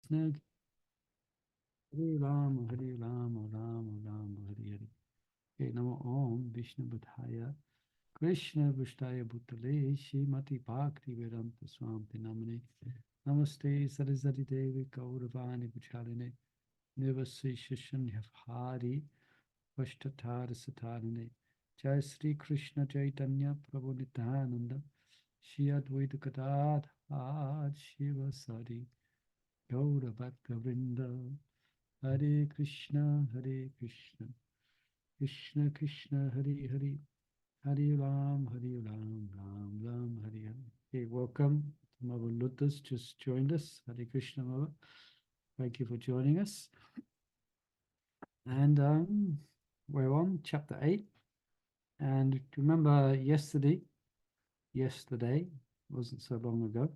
Krishna. Hare Rama, Hare Rama, Rama Rama, Hare Hare. Okay, Namo Om Vishnu Badhaya Krishna Vrishtaya Bhutale Shrimati Bhakti Vedanta Swami Namane Namaste Saraswati Devi Gauravani Vichaline Nivasi Shishanyavhari Vashtatar Satarine Jai Sri Krishna Chaitanya Prabhu Nityananda Shri Advaita Gadadhar Shiva Sari Gaura Bhakta Vrinda Hare Krishna Krishna Krishna Hare Hare Hare Ram Ram Ram Hare Hare. Okay, welcome to Mother Lotus, just joined us. Hare Krishna, Mother. Thank you for joining us. And we're on chapter 8. And remember yesterday wasn't so long ago,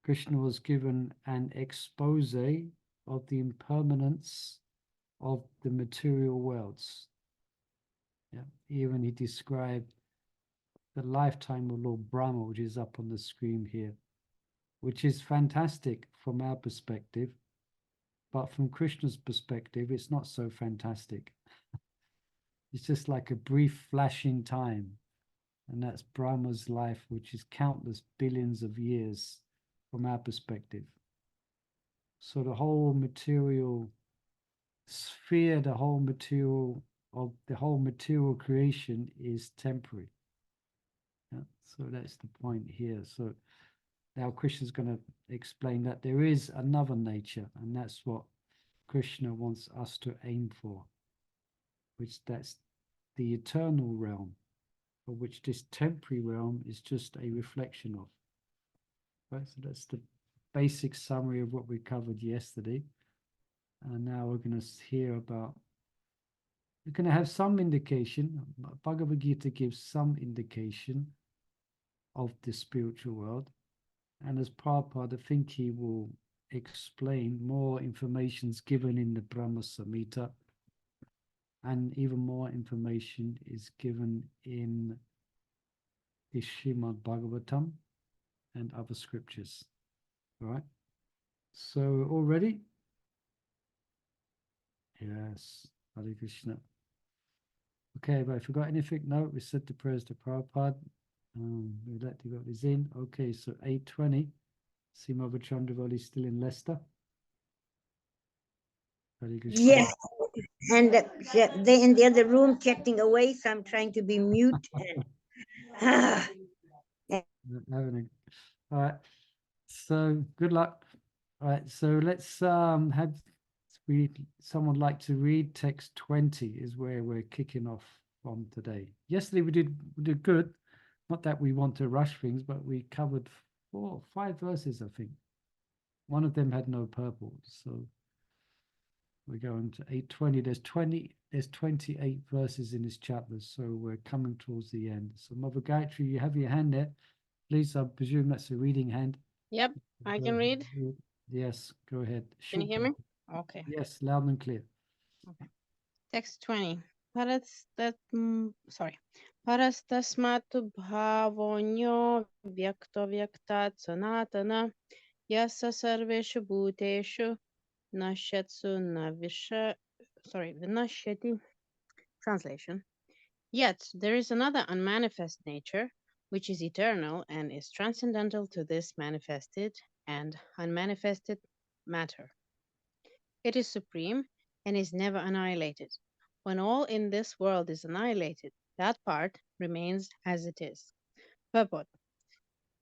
Krishna was given an expose of the impermanence of the material worlds. Yeah, even he described the lifetime of Lord Brahma, which is up on the screen here, which is fantastic from our perspective, but from Krishna's perspective, it's not so fantastic. It's just like a brief flash in time, and that's Brahma's life, which is countless billions of years from our perspective. So the whole material sphere, the whole material creation is temporary. Yeah, so that's the point here. So now Krishna's going to explain that there is another nature, and that's what Krishna wants us to aim for, which that's the eternal realm, for which this temporary realm is just a reflection of. Right, so that's the basic summary of what we covered yesterday. And now we're going to hear about, we're going to have some indication, Bhagavad Gita gives some indication of the spiritual world. And as Prabhupada, I think he will explain more information's given in the Brahma Samhita, and even more information is given in the Srimad Bhagavatam and other scriptures. All right. So all ready? Yes. Hare Krishna. Okay, but if I forgot anything, no, we said the prayers to Prabhupada. We let the devotees in. Okay, so 8:20. See Mother Chandravali still in Leicester. Hare Krishna. Yes, and they in the other room chatting away, so I'm trying to be mute. And, All right. So good luck. All right. So let's have someone like to read text 20 is where we're kicking off from today. Yesterday we did good. Not that we want to rush things, but we covered 4 or 5 verses, I think. One of them had no purport, so we're going to 8:20. There's 28 verses in this chapter, so we're coming towards the end. So Mother Gayatri, you have your hand there. Please, I presume that's a reading hand. Yep, I can read. Yes, go ahead. Can you hear me? Okay. Yes, loud and clear. Okay. Text 20. Parastasmatu bhavonyo vyakto vyaktat sanatana yasa sarveshu bhuteshu nashyatsu vinashyati. Translation. Yet there is another unmanifest nature, which is eternal and is transcendental to this manifested and unmanifested matter. It is supreme and is never annihilated. When all in this world is annihilated, that part remains as it is. Purport.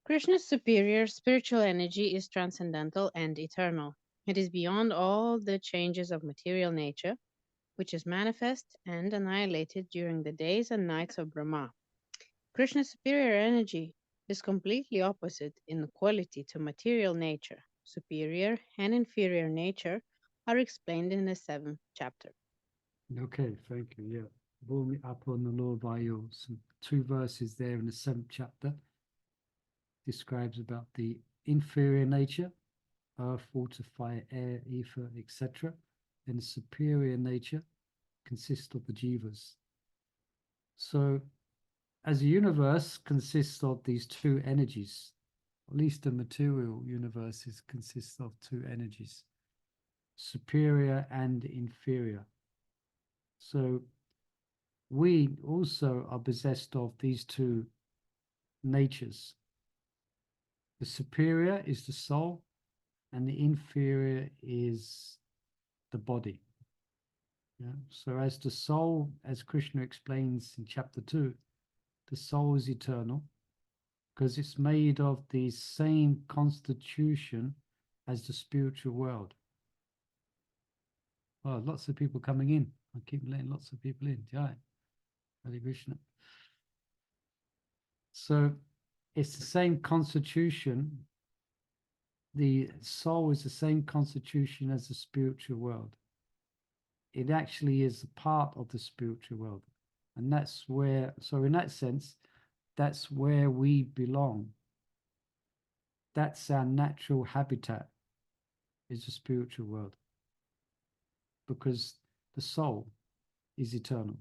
Krishna's superior spiritual energy is transcendental and eternal. It is beyond all the changes of material nature, which is manifest and annihilated during the days and nights of Brahma. Krishna's superior energy is completely opposite in quality to material nature. Superior and inferior nature are explained in the 7th chapter. Okay, thank you. Yeah. Bhumi up on the Lord Vayu. Some 2 verses there in the 7th chapter describes about the inferior nature, earth, water, fire, air, ether, etc. And the superior nature consists of the jivas. So as a universe consists of these 2 energies at least the material universe consists of two energies, superior and inferior. So we also are possessed of these two natures. The superior is the soul, and the inferior is the body. Yeah? So as the soul, as Krishna explains in chapter 2, the soul is eternal because it's made of the same constitution as the spiritual world. Oh, lots of people coming in. I keep letting lots of people in. Jai. Hare Krishna. So it's the same constitution. The soul is the same constitution as the spiritual world. It actually is a part of the spiritual world. And that's where, so in that sense, that's where we belong. That's our natural habitat, is the spiritual world. Because the soul is eternal.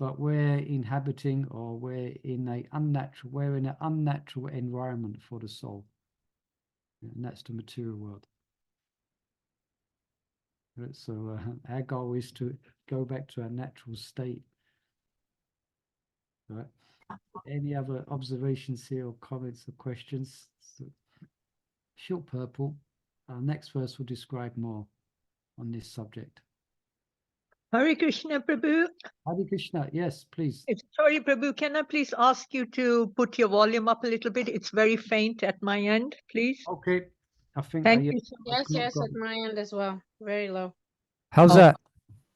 But we're inhabiting, or we're in an unnatural environment for the soul. And that's the material world. Right, so our goal is to go back to our natural state. Right. Any other observations here, or comments or questions? So, Short Purple. Our next verse will describe more on this subject. Hare Krishna, Prabhu. Hare Krishna, yes, please. Sorry, Prabhu, can I please ask you to put your volume up a little bit? It's very faint at my end, please. Okay. I think Thank you so Yes, I've not yes, got- at my end as well. Very low. How's Oh. that?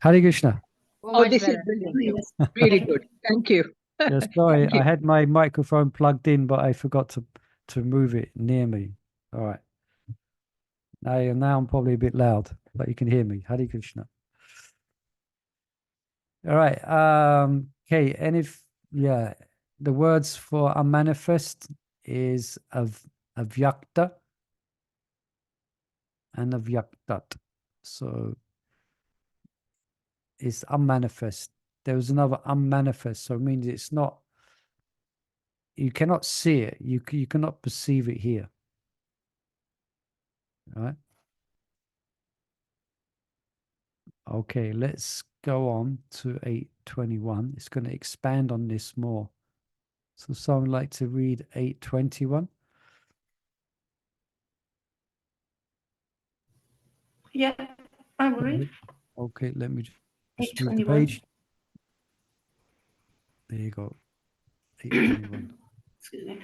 Hare Krishna. Oh, Oh, much this better. is brilliant. Really good. Thank you. Yeah, sorry, Thank you. I had my microphone plugged in, but I forgot to move it near me. All right. Now I'm probably a bit loud, but you can hear me. Hare Krishna. All right. Okay. And the words for unmanifest is avyakta and avyaktat. So it's unmanifest. There was another unmanifest, so it means it's not. You cannot see it. You cannot perceive it here. All right. Okay, let's go on to 821. It's going to expand on this more. So someone like to read 821? Yeah, I will read. Okay, let me just move the 821. page. There you go. 821. Excuse me.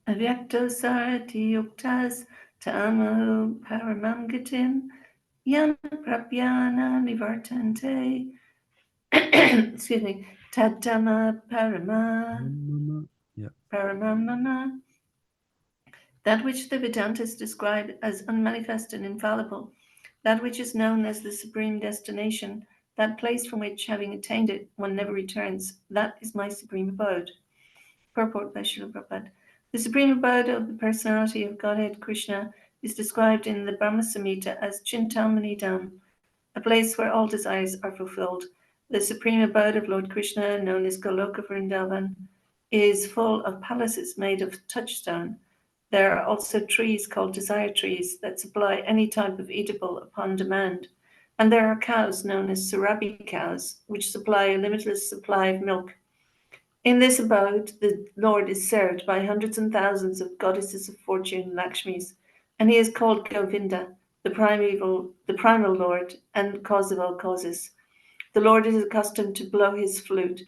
Avyaktas sarati yuktas tamal paramam gatim yan prapyana nivartante. Excuse me. Tadama parama Yeah. paramamama. That which the Vedantists describe as unmanifest and infallible, that which is known as the supreme destination, that place from which, having attained it, one never returns, that is my supreme abode. Purport by Srila Prabhupada. The supreme abode of the personality of Godhead Krishna is described in the Brahma Samhita as Chintamani Dham, a place where all desires are fulfilled. The supreme abode of Lord Krishna, known as Goloka Vrindavan, is full of palaces made of touchstone. There are also trees called desire trees that supply any type of eatable upon demand. And there are cows known as Surabhi cows, which supply a limitless supply of milk. In this abode, the Lord is served by hundreds and thousands of goddesses of fortune, Lakshmis, and he is called Govinda, the primal Lord and cause of all causes. The Lord is accustomed to blow his flute,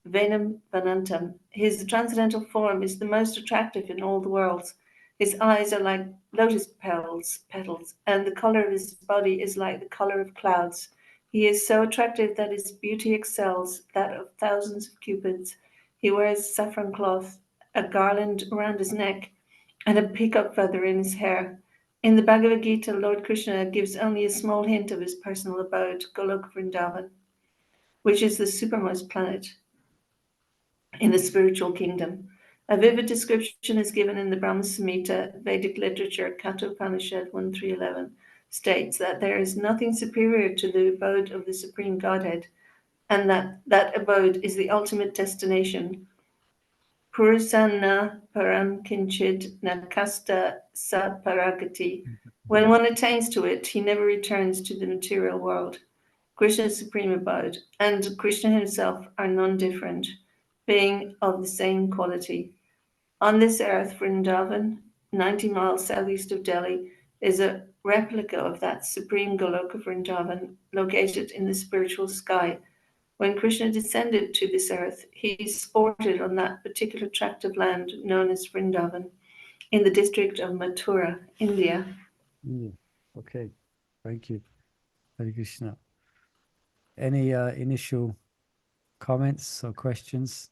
Venam Vanantam. His transcendental form is the most attractive in all the worlds. His eyes are like lotus petals, and the color of his body is like the color of clouds. He is so attractive that his beauty excels that of thousands of cupids. He wears saffron cloth, a garland around his neck, and a peacock feather in his hair. In the Bhagavad Gita, Lord Krishna gives only a small hint of his personal abode, Goloka Vrindavan, which is the supermost planet in the spiritual kingdom. A vivid description is given in the Brahma Samhita, Vedic literature, Kathopanishad 1.3.11, states that there is nothing superior to the abode of the Supreme Godhead, and that abode is the ultimate destination. Purusanna param kinchid nakasta sa paragati. When one attains to it, he never returns to the material world. Krishna's supreme abode and Krishna himself are non-different, being of the same quality. On this earth, Vrindavan, 90 miles southeast of Delhi, is a replica of that supreme Goloka Vrindavan located in the spiritual sky. When Krishna descended to this earth, he sported on that particular tract of land known as Vrindavan in the district of Mathura, India. Okay, thank you. Hare Krishna. Any initial comments or questions?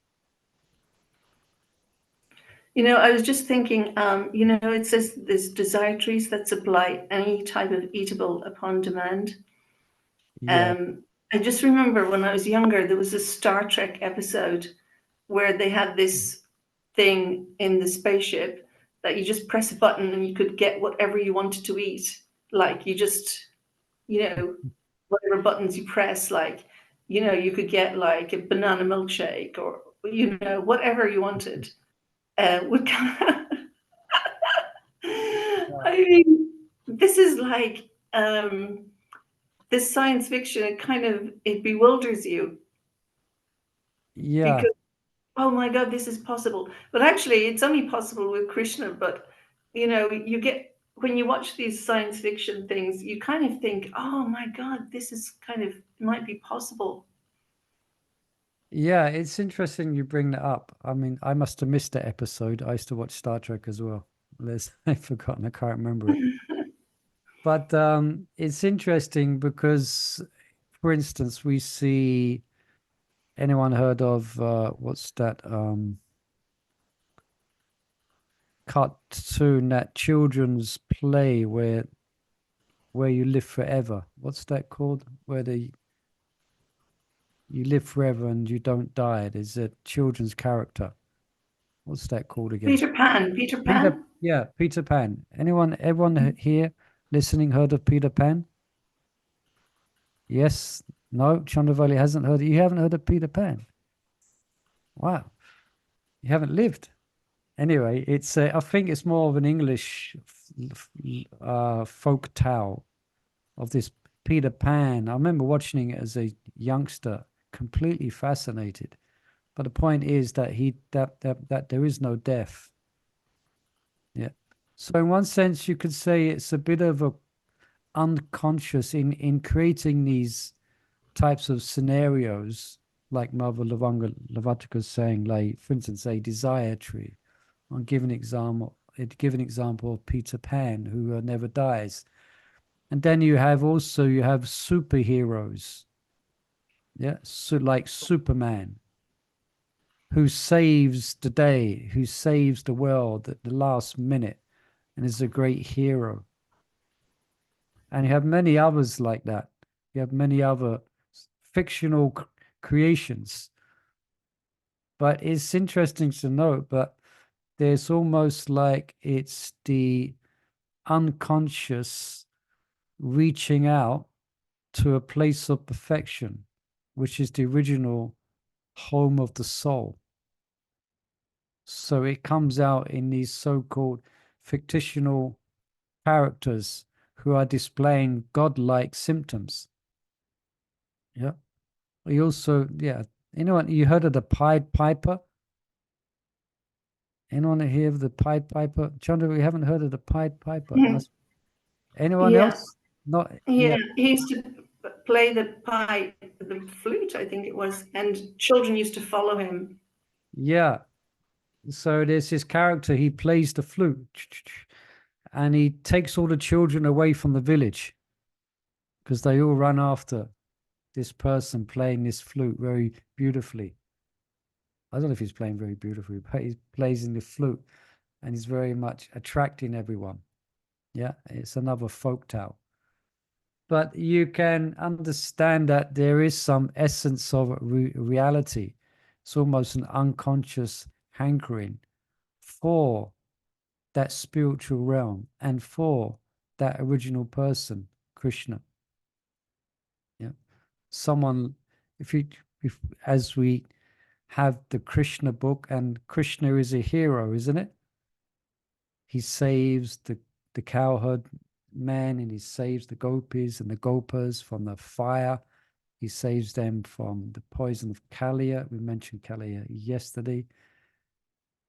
I was just thinking, it says there's desire trees that supply any type of eatable upon demand. Yeah. I just remember when I was younger, there was a Star Trek episode where they had this thing in the spaceship that you just press a button and you could get whatever you wanted to eat. Like you just, whatever buttons you press, like, you could get like a banana milkshake or, whatever you wanted. Would come. I mean, this is like this science fiction. It bewilders you. Yeah. Because, oh my God, this is possible. But actually, it's only possible with Krishna. But you get when you watch these science fiction things, you kind of think, oh my God, this is might be possible. Yeah, it's interesting you bring that up. I mean, I must have missed that episode. I used to watch Star Trek as well. I've forgotten. I can't remember it. But it's interesting because, for instance, we see, anyone heard of what's that cartoon, that children's play where you live forever? What's that called? Where you live forever and you don't die. There's a children's character. What's that called again? Peter Pan. Yeah, Peter Pan. Everyone here listening heard of Peter Pan? Yes? No? Chandravali hasn't heard. You haven't heard of Peter Pan? Wow. You haven't lived. Anyway, it's I think it's more of an English folk tale of this Peter Pan. I remember watching it as a youngster, completely fascinated. But the point is that that there is no death. Yeah. So in one sense, you could say it's a bit of a unconscious in creating these types of scenarios, like Mother Lavatika is saying, like, for instance, a desire tree. I'll give an example of Peter Pan, who never dies. And then you have superheroes. Yeah, so like Superman, who saves the day, who saves the world at the last minute, and is a great hero. And you have many others like that. You have many other fictional creations. But it's interesting to note, but there's almost like it's the unconscious reaching out to a place of perfection, which is the original home of the soul. So it comes out in these so-called fictional characters who are displaying godlike symptoms. Yeah. We also, anyone, you heard of the Pied Piper? Anyone hear of the Pied Piper? Chandra, we haven't heard of the Pied Piper. Anyone else? Not. Yeah, he used to play the flute, I think it was, and children used to follow him. Yeah. So there's this character, he plays the flute, and he takes all the children away from the village because they all run after this person playing this flute very beautifully. I don't know if he's playing very beautifully, but he plays in the flute and he's very much attracting everyone. Yeah, it's another folk tale. But you can understand that there is some essence of reality. It's almost an unconscious hankering for that spiritual realm and for that original person, Krishna. Yeah. Someone, as we have the Krishna book, and Krishna is a hero, isn't it? He saves the cowherd man, and he saves the gopis and the gopas from the fire. He saves them from the poison of Kaliya. We mentioned Kaliya yesterday.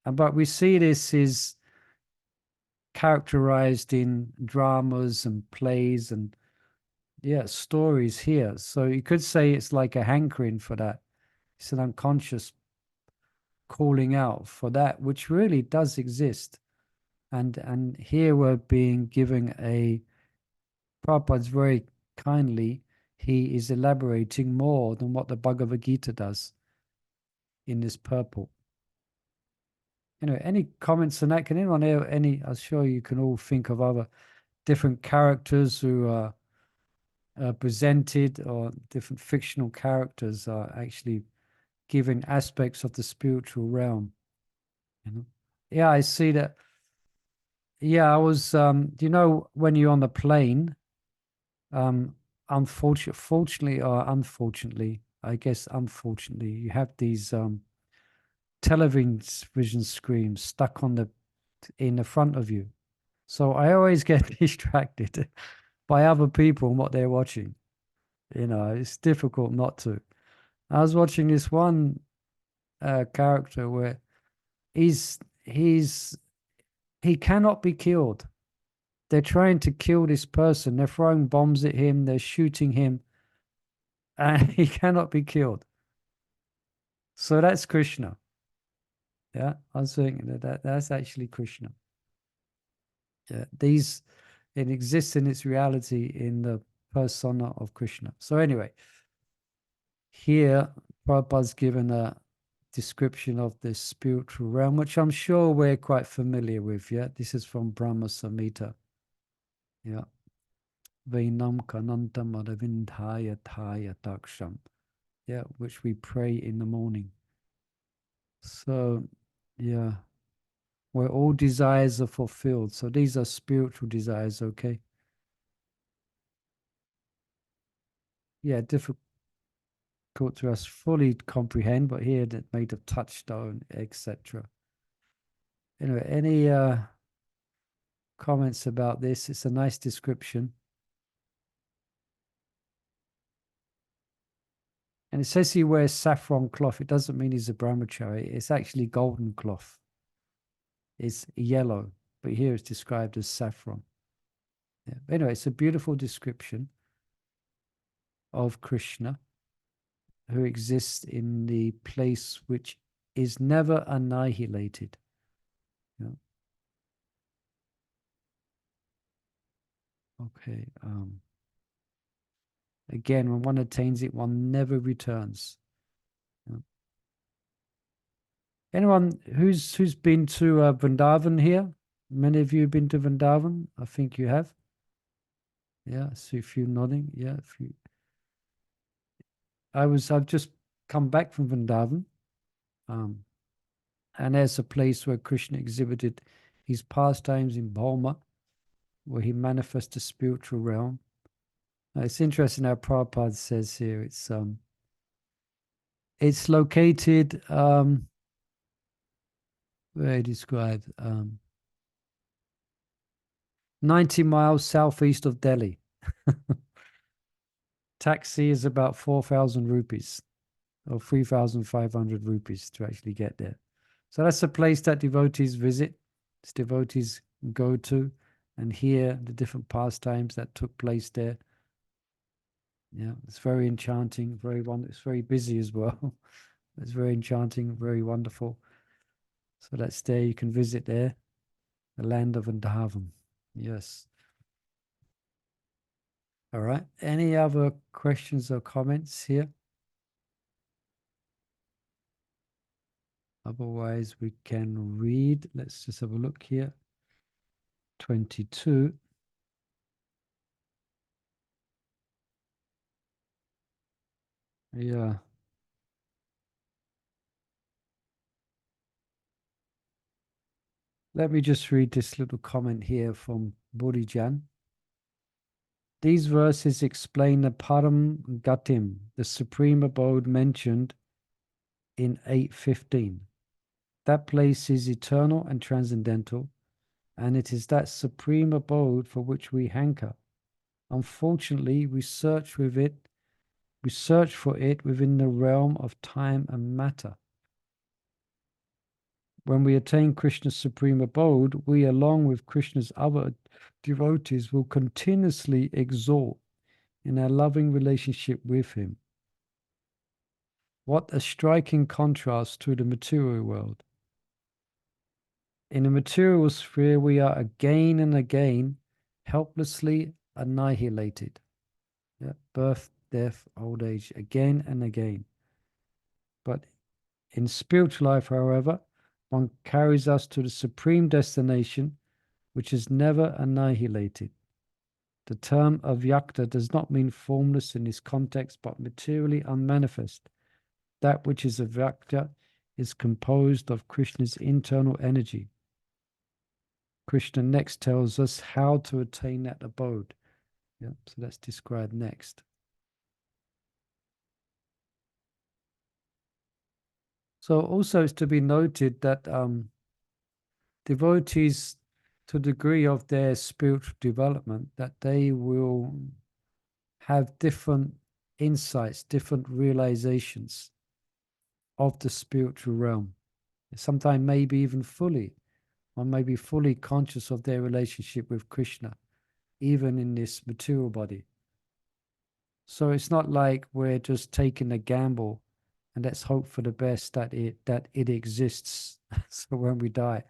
But we see this is characterized in dramas and plays and stories here. So you could say it's like a hankering for that. It's an unconscious calling out for that, which really does exist. And here we're being given Prabhupada's very kindly, he is elaborating more than what the Bhagavad Gita does in this purport. Any comments on that? Can anyone have any? I'm sure you can all think of other different characters who are presented, or different fictional characters are actually given aspects of the spiritual realm. Yeah, I see that. Yeah, I was, when you're on the plane, fortunately or unfortunately, I guess unfortunately, you have these television screens stuck in the front of you. So I always get distracted by other people and what they're watching. It's difficult not to. I was watching this one character where he cannot be killed. They're trying to kill this person. They're throwing bombs at him. They're shooting him. And he cannot be killed. So that's Krishna. Yeah, I was thinking that's actually Krishna. Yeah, it exists in its reality in the persona of Krishna. So anyway, here Prabhupada's given a description of the spiritual realm, which I'm sure we're quite familiar with. Yeah, this is from Brahma Samhita. Yeah. Vainam kanantam aravindhaya thaya taksham. Yeah, which we pray in the morning. So, yeah, where all desires are fulfilled. So these are spiritual desires, okay? Yeah, difficult to us fully comprehend, but here that made of touchstone, etc. Anyway, any comments about this? It's a nice description. And it says he wears saffron cloth. It doesn't mean he's a brahmachari. It's actually golden cloth. It's yellow, but here it's described as saffron. Yeah. Anyway, it's a beautiful description of Krishna, who exists in the place which is never annihilated. Yeah. Okay. Again, when one attains it, one never returns. Yeah. Anyone who's been to Vrindavan here? Many of you have been to Vrindavan. I think you have. Yeah, I see a few nodding. Yeah, a few. I've just come back from Vrindavan. And there's a place where Krishna exhibited his pastimes in Bhoma, where he manifests the spiritual realm. It's interesting how Prabhupada says here, it's located, where he described, 90 miles southeast of Delhi. Taxi is about 4,000 rupees or 3,500 rupees to actually get there. So that's a place that devotees visit, devotees go to and hear the different pastimes that took place there. Yeah, it's very enchanting, it's very busy as well. It's very enchanting, very wonderful. So that's there, you can visit there, the land of Vrindavan. Yes. All right. Any other questions or comments here? Otherwise, we can read. Let's just have a look here. 22. Yeah. Let me just read this little comment here from Bodhijan. These verses explain the Param Gatim, the supreme abode mentioned in 8:15. That place is eternal and transcendental, and it is that supreme abode for which we hanker. Unfortunately, we search for it within the realm of time and matter. When we attain Krishna's supreme abode, we, along with Krishna's other devotees, will continuously exalt in our loving relationship with him. What a striking contrast to the material world. In the material sphere, we are again and again helplessly annihilated. Yeah, birth, death, old age, again and again. But in spiritual life, however, one carries us to the supreme destination, which is never annihilated. The term avyakta does not mean formless in this context, but materially unmanifest. That which is avyakta is composed of Krishna's internal energy. Krishna next tells us how to attain that abode. Yeah, so that's described next. So also it's to be noted that devotees, to the degree of their spiritual development, that they will have different insights, different realizations of the spiritual realm. Sometimes maybe even fully, one may be fully conscious of their relationship with Krishna, even in this material body. So it's not like we're just taking a gamble and let's hope for the best that it exists. So when we die,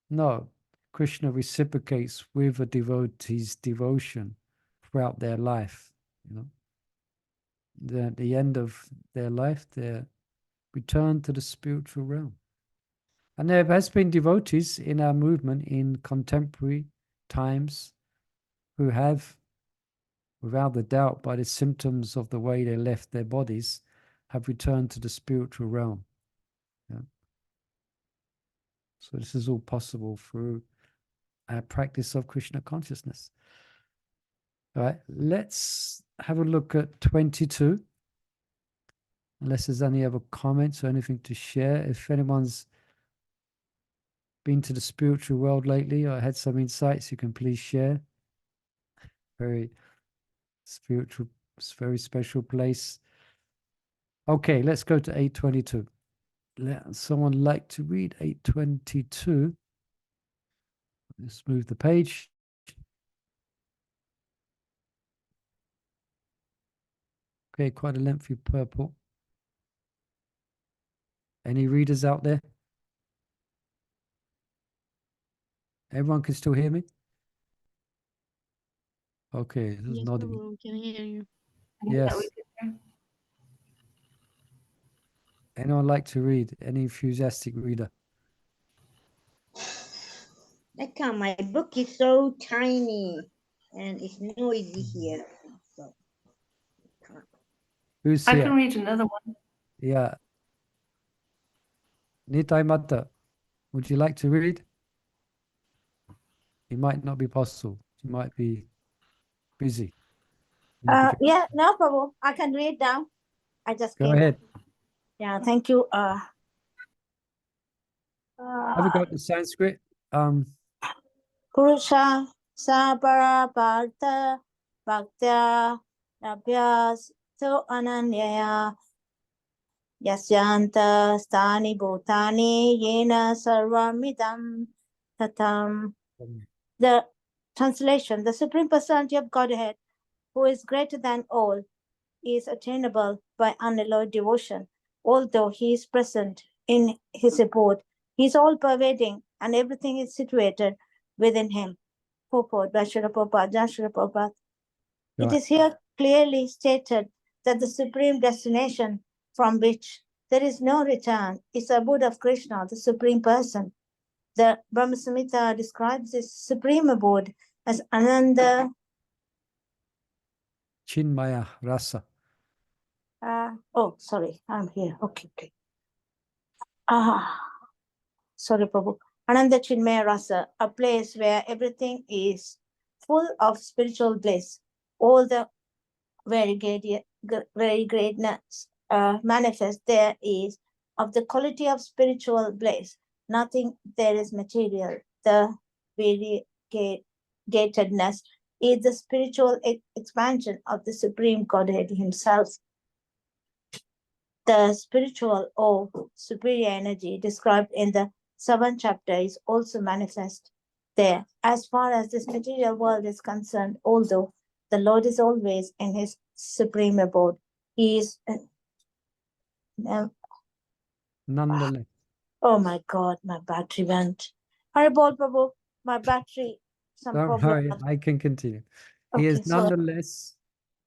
no, Krishna reciprocates with a devotee's devotion throughout their life. You know, at the end of their life, they return to the spiritual realm. And there has been devotees in our movement in contemporary times who have, without a doubt, by the symptoms of the way they left their bodies, have returned to the spiritual realm. Yeah. So this is all possible through our practice of Krishna consciousness. All right, let's have a look at 22. Unless there's any other comments or anything to share. If anyone's been to the spiritual world lately or had some insights, you can please share. Very spiritual, very special place. Okay, let's go to 822. Let someone like to read 822. Let's move the page. Okay, quite a lengthy purple. Any readers out there? Everyone can still hear me? Okay, this is Yes, nodding. Prabhu, can hear you. Yes. Yeah, we can hear. Anyone like to read? Any enthusiastic reader? Like my book is so tiny and it's noisy here. So, Who's I here? can read another one. Yeah. Nitai Mata, would you like to read? It might not be possible. You might be busy. Yeah, no problem. I can read now. I just Go came. ahead. Yeah, thank you. Have you got the Sanskrit? Purusha Sabara Bharta Bhaktya Nabhyas So Ananyaya Yasyanta Stani Bhutani Yena Sarvamidam Tatam. The translation: the Supreme Personality of Godhead, who is greater than all, is attainable by unalloyed devotion. Although he is present in his abode, he is all-pervading and everything is situated within him. Purport by Srila Prabhupada, Srila Prabhupada. It is here clearly stated that the supreme destination from which there is no return is the abode of Krishna, the Supreme Person. The Brahma Samhita describes this supreme abode as Ananda Chinmaya Rasa. oh, sorry, I'm here. Okay. Sorry, Prabhu. Ananda Chinmaya Rasa, a place where everything is full of spiritual bliss. All the very greatness manifest there is of the quality of spiritual bliss. Nothing there is material. The variegatedness is the spiritual expansion of the Supreme Godhead Himself. The spiritual or superior energy described in the 7th chapter is also manifest there. As far as this material world is concerned, although the Lord is always in His supreme abode, He is Nonetheless, oh my God, my battery went. Haribol Prabhu, my battery, some don't problem. worry, I can continue. He is Okay, so nonetheless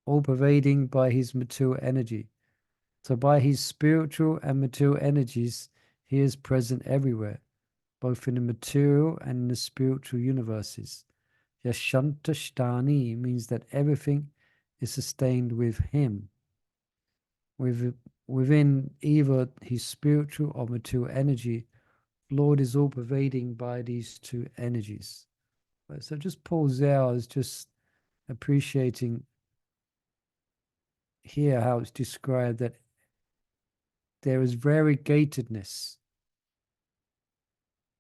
all-pervading by his material energy. So by his spiritual and material energies, he is present everywhere, both in the material and in the spiritual universes. Yashanta means that everything is sustained with him. Within either his spiritual or material energy, Lord is all-pervading by these two energies. Right, so just pause there. I was just appreciating here how it's described that there is variegatedness.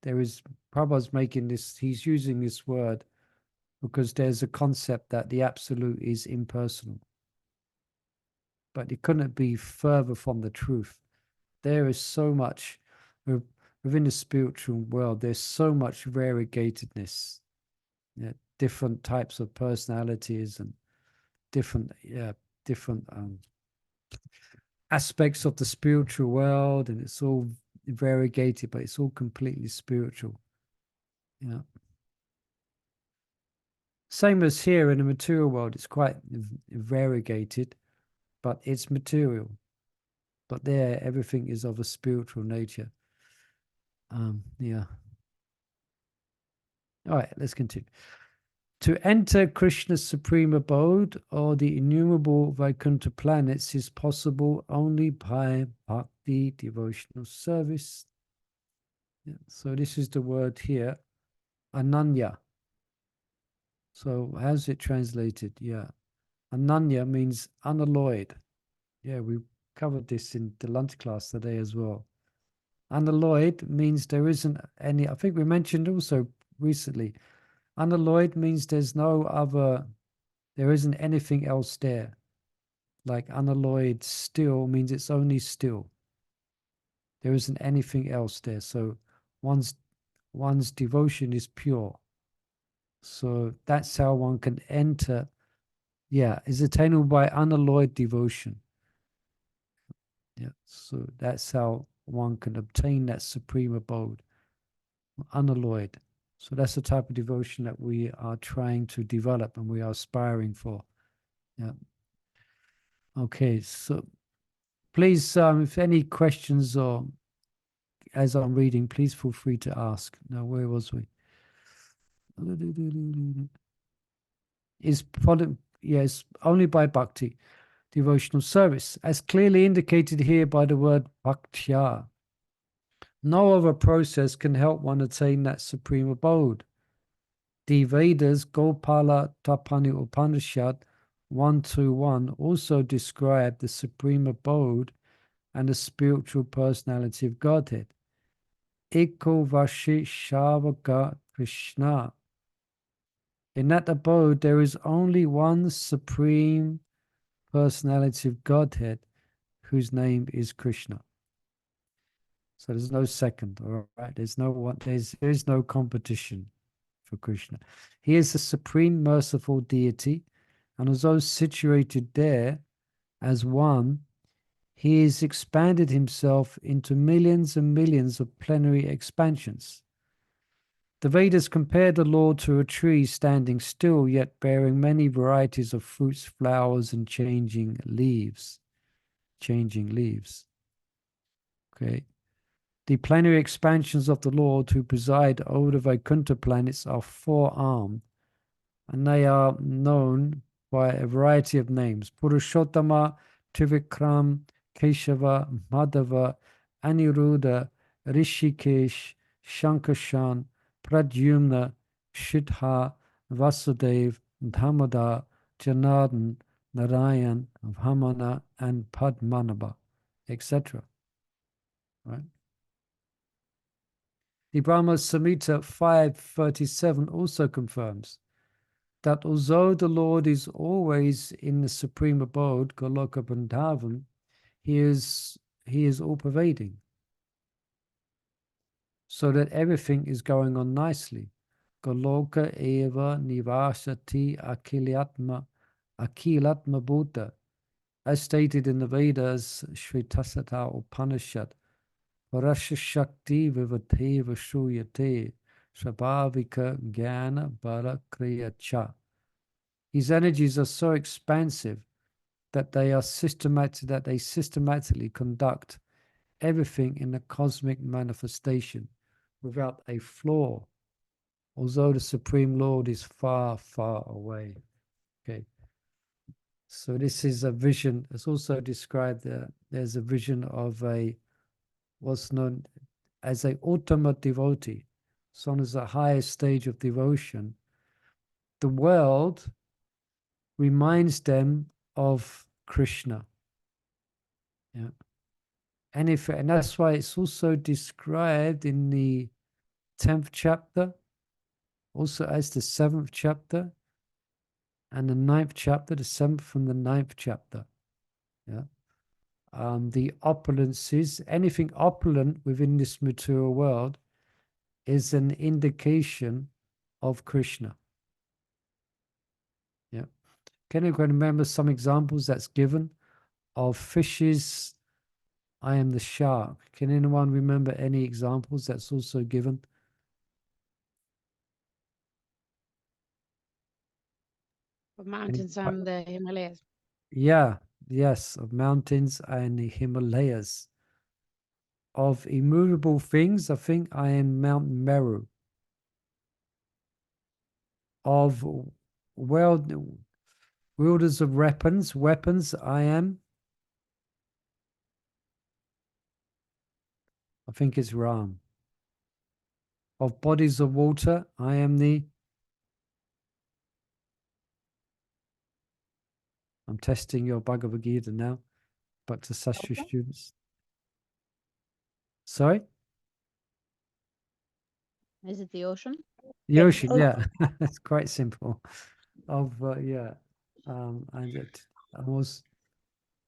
There is, Prabhupada's making this, he's using this word because there's a concept that the absolute is impersonal. But it couldn't be further from the truth. There is so much, within the spiritual world, there's so much variegatedness. Yeah, different types of personalities and different aspects of the spiritual world, and it's all variegated, but it's all completely spiritual. Yeah. Same as here in the material world, it's quite variegated, but it's material. But there, everything is of a spiritual nature. Yeah. All right, let's continue. To enter Krishna's supreme abode or the innumerable Vaikuntha planets is possible only by bhakti, devotional service. Yeah, so this is the word here, ananya. So how's it translated? Yeah. Ananya means unalloyed. Yeah, we covered this in the lunch class today as well. Unalloyed means there isn't any, I think we mentioned also recently, unalloyed means there's no other, there isn't anything else there. Like unalloyed still means it's only still. There isn't anything else there. So one's devotion is pure. So that's how one can enter. Yeah, is attainable by unalloyed devotion. Yeah, so that's how one can obtain that supreme abode, unalloyed. So that's the type of devotion that we are trying to develop and we are aspiring for. Yeah. Okay, so please, if any questions or as I'm reading, please feel free to ask. Now, where was we? Yes, only by bhakti, devotional service, as clearly indicated here by the word bhaktya. No other process can help one attain that supreme abode. The Vedas, Gopala Tapani Upanishad 121 also describe the supreme abode and the spiritual personality of Godhead. Eko Vashi Shavaka Krishna. In that abode, there is only one supreme personality of Godhead, whose name is Krishna. So there's no second, all right? There's no one. There's no competition for Krishna. He is the supreme merciful deity, and although situated there as one, he has expanded himself into millions and millions of plenary expansions. The Vedas compare the Lord to a tree standing still, yet bearing many varieties of fruits, flowers, and changing leaves. Okay. The plenary expansions of the Lord who preside over the Vaikuntha planets are four-armed, and they are known by a variety of names. Purushottama, Trivikram, Keshava, Madhava, Aniruddha, Rishikesh, Shankarshan, Pradyumna, Shidha, Vasudev, Dhamada, Janardhan, Narayan, Vamana, and Padmanabha, etc. right? The Brahma Samhita 537 also confirms that although the Lord is always in the supreme abode, Goloka Vrindavan, he is all-pervading, so that everything is going on nicely. Goloka eva nivasati akilatma Buddha, as stated in the Vedas, Shvetasata Upanishad, Parasha Shakti Vivateva Shuyate Svabhavika Jnana Bala Kriya Cha. His energies are so expansive that they systematically conduct everything in the cosmic manifestation without a flaw, although the Supreme Lord is far, far away. Okay. So this is a vision. It's also described there's a vision of what's known as a ultimate devotee. So as the highest stage of devotion, the world reminds them of Krishna. Yeah. And that's why it's also described in the 10th chapter, also as the 7th chapter, and the 9th chapter, the 7th from the 9th chapter. Yeah. The opulences, anything opulent within this material world is an indication of Krishna. Yeah. Can you remember some examples that's given of fishes? I am the shark. Can anyone remember any examples that's also given? Of mountains and the Himalayas. Yeah, yes, of mountains and the Himalayas. Of immovable things, I think I am Mount Meru. Of wielders of weapons, I am. I think it's Ram. Of bodies of water, I am the. I'm testing your Bhagavad Gita now, but to Sastri students. Sorry? Is it the ocean? The ocean, yeah. It's quite simple. Of, yeah. And it was.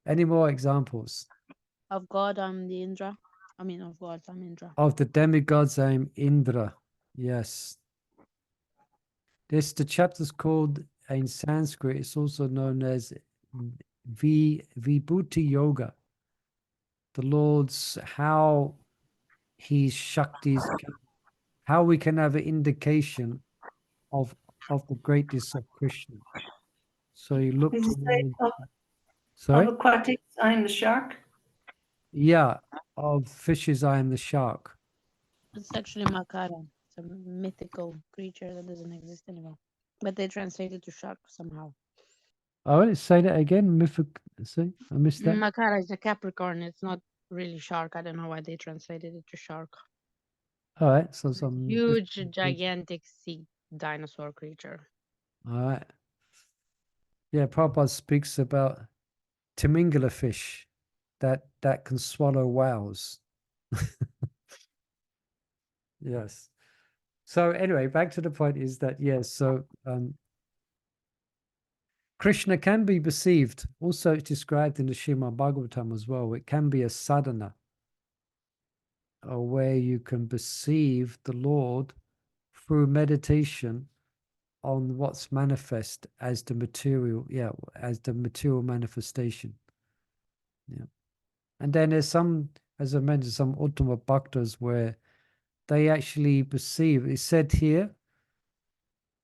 Any more examples? Of God, I'm the Indra. I mean, of God, I'm Indra. Of the demigods, I am Indra. Yes. The chapter's called, in Sanskrit, it's also known as Vibhuti Yoga. The Lord's, how his Shaktis, how we can have an indication of the greatness of Krishna. So you look Is it towards, of sorry? aquatics, I am the shark. Yeah, of fishes, I am the shark. It's actually Makara. It's a mythical creature that doesn't exist anymore. But they translated to shark somehow. Oh, say that again. See, I missed that. Makara is a Capricorn. It's not really shark. I don't know why they translated it to shark. All right, so some Huge, gigantic sea dinosaur creature. All right. Yeah, Prabhupada speaks about Timingala fish that can swallow whales. Yes. So anyway, back to the point is that yes, so Krishna can be perceived. Also, it's described in the Srimad Bhagavatam as well. It can be a sadhana, where you can perceive the Lord through meditation on what's manifest as the material, as the material manifestation. Yeah. And then there's some, as I mentioned, some Uttama Bhaktas where they actually perceive, it's said here,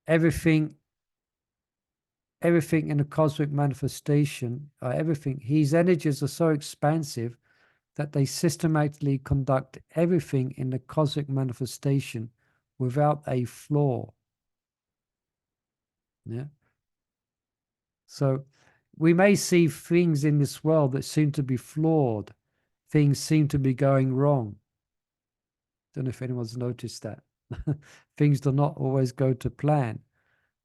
everything in the cosmic manifestation, everything, his energies are so expansive that they systematically conduct everything in the cosmic manifestation without a flaw. Yeah. So we may see things in this world that seem to be flawed. Things seem to be going wrong. Don't know if anyone's noticed that. Things do not always go to plan.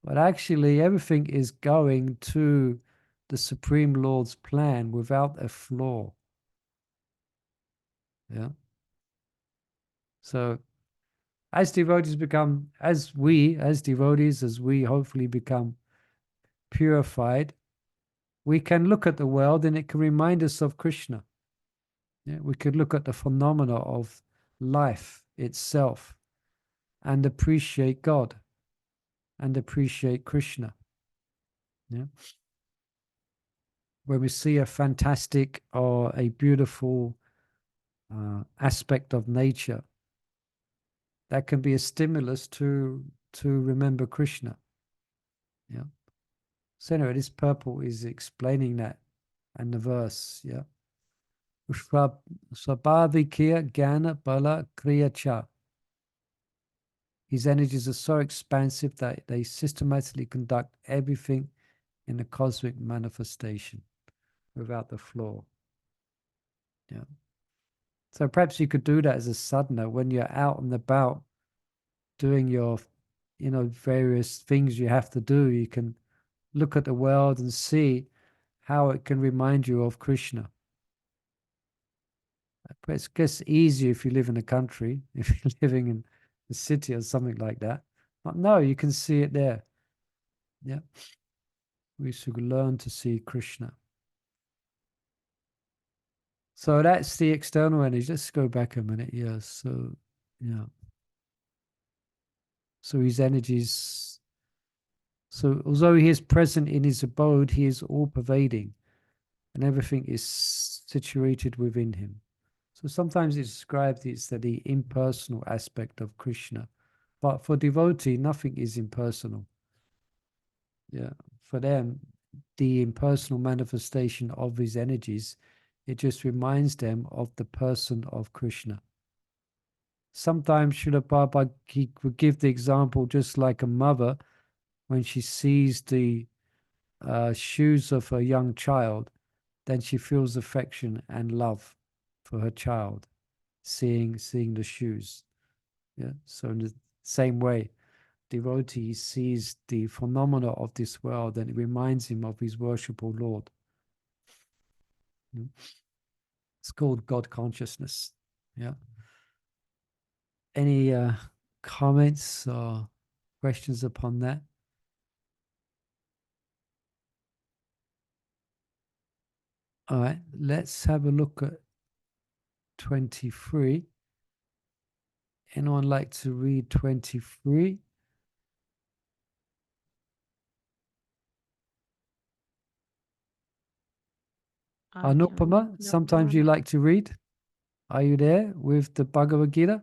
But actually, everything is going to the Supreme Lord's plan without a flaw. Yeah. So as devotees become, as devotees, as we hopefully become purified, we can look at the world and it can remind us of Krishna. Yeah, we could look at the phenomena of life itself and appreciate God and appreciate Krishna. Yeah. When we see a fantastic or a beautiful aspect of nature, that can be a stimulus to remember Krishna. Yeah. So anyway, this purple is explaining that and the verse. Yeah. Swabhavikya Jnana Bala Kriya Cha. His energies are so expansive that they systematically conduct everything in the cosmic manifestation without the flaw. Yeah. So perhaps you could do that as a sadhana when you're out and about doing your, various things you have to do. You can look at the world and see how it can remind you of Krishna. But it gets easier if you live in the country, if you're living in the city or something like that. But no, you can see it there. Yeah. We should learn to see Krishna. So that's the external energy. Let's go back a minute. Yeah. So, yeah. So his energies. So although he is present in his abode, he is all pervading and everything is situated within him. So sometimes it's described as the impersonal aspect of Krishna. But for devotee, nothing is impersonal. Yeah. For them, the impersonal manifestation of his energies, it just reminds them of the person of Krishna. Sometimes Srila Prabhupada, he would give the example just like a mother when she sees the shoes of her young child, then she feels affection and love for her child, seeing the shoes. Yeah. So in the same way, devotee sees the phenomena of this world and it reminds him of his worshipful Lord. It's called God consciousness. Yeah. Any comments or questions upon that? All right, let's have a look at 23. Anyone like to read 23? Anupama, sometimes you like to read. Are you there with the Bhagavad Gita?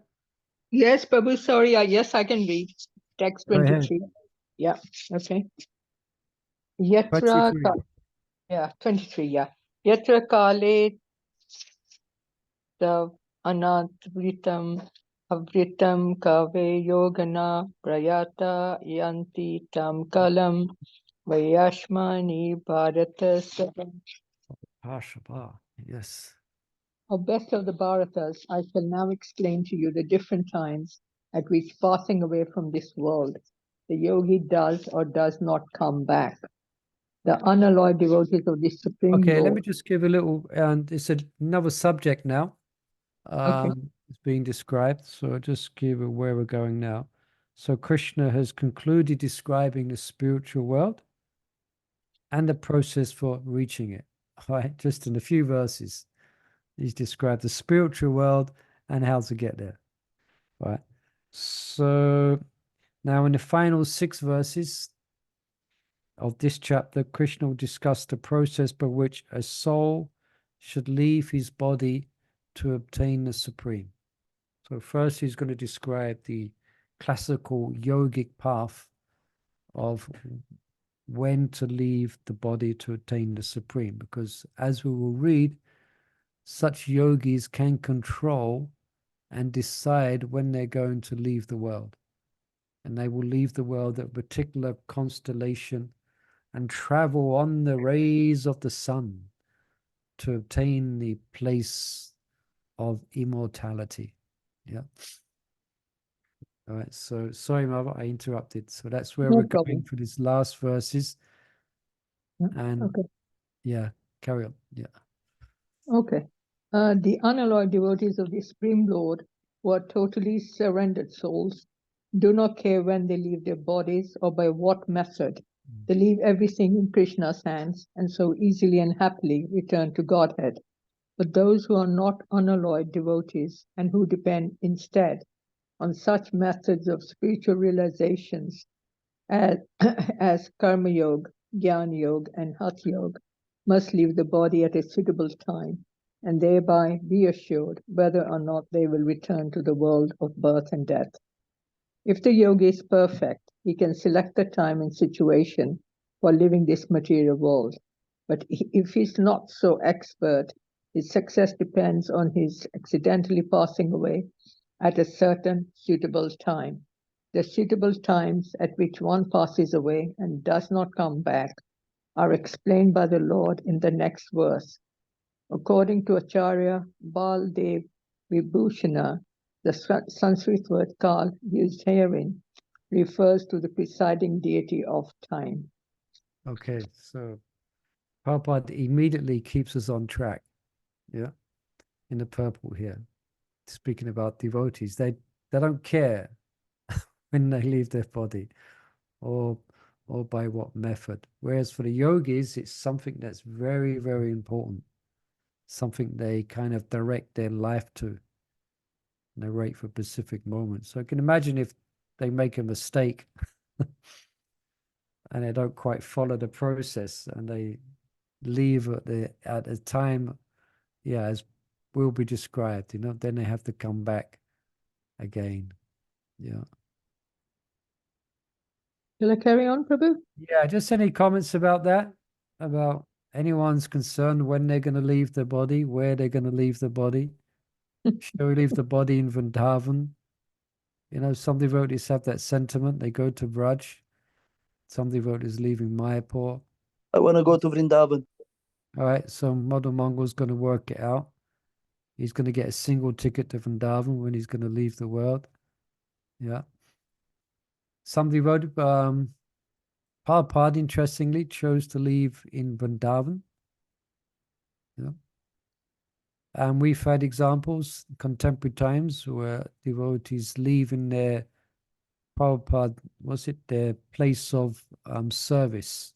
Yes, Prabhu, sorry. Yes, I can read. Text Go ahead. 23. Yeah, okay. Yatra, 23. yeah, 23, yeah. Yatra kale the anadvritam avritam kave yogana prayata yanti tam kalam vayashmani bharatas. Pashabha, yes. O best of the Bharatas, I shall now explain to you the different times at which passing away from this world, the yogi does or does not come back. The unalloyed devotees of the Supreme Okay, Lord. let me just give a little, and it's another subject now. Okay. It's being described, so I'll just give it where we're going now. So Krishna has concluded describing the spiritual world and the process for reaching it. Right, just in a few verses, he's described the spiritual world and how to get there. Right. So now in the final 6 verses of this chapter, Krishna will discuss the process by which a soul should leave his body to obtain the supreme. So first he's going to describe the classical yogic path of when to leave the body to attain the supreme, because as we will read, such yogis can control and decide when they're going to leave the world. And they will leave the world at a particular constellation and travel on the rays of the sun to obtain the place of immortality. Yeah. All right. So sorry, Mother, I interrupted. So that's where No we're problem. going for these last verses. Yeah, And okay. yeah, carry on. Yeah. Okay. The unalloyed devotees of the Supreme Lord who are totally surrendered souls, do not care when they leave their bodies or by what method. They leave everything in Krishna's hands and so easily and happily return to Godhead. But those who are not unalloyed devotees and who depend instead on such methods of spiritual realizations as, as Karma Yoga, Jnana Yoga, and Hatha Yoga, must leave the body at a suitable time and thereby be assured whether or not they will return to the world of birth and death. If the yogi is perfect, he can select the time and situation for living this material world. But if he's not so expert, his success depends on his accidentally passing away at a certain suitable time. The suitable times at which one passes away and does not come back are explained by the Lord in the next verse. According to Acharya Baldev Vibhushana, the Sanskrit word Kal used herein refers to the presiding deity of time. Okay, so Prabhupada immediately keeps us on track. Yeah, in the purple here, speaking about devotees, they don't care when they leave their body or by what method. Whereas for the yogis, it's something that's very, very important, something they kind of direct their life to, narrate for specific moments. So I can imagine if they make a mistake and they don't quite follow the process and they leave at a time, yeah, as will be described, then they have to come back again. Yeah. Shall I carry on, Prabhu? Yeah, just any comments about that? About anyone's concerned when they're going to leave the body, where they're going to leave the body? Shall we leave the body in Vrindavan? Some devotees have that sentiment. They go to Braj. Some devotees leaving Mayapur. I want to go to Vrindavan. All right, so Mother Mongol's going to work it out. He's going to get a single ticket to Vrindavan when he's going to leave the world. Yeah. Some devotee, Prabhupada, interestingly, chose to leave in Vrindavan. Yeah. And we've had examples, contemporary times, where devotees leave in their Prabhupada, their place of service.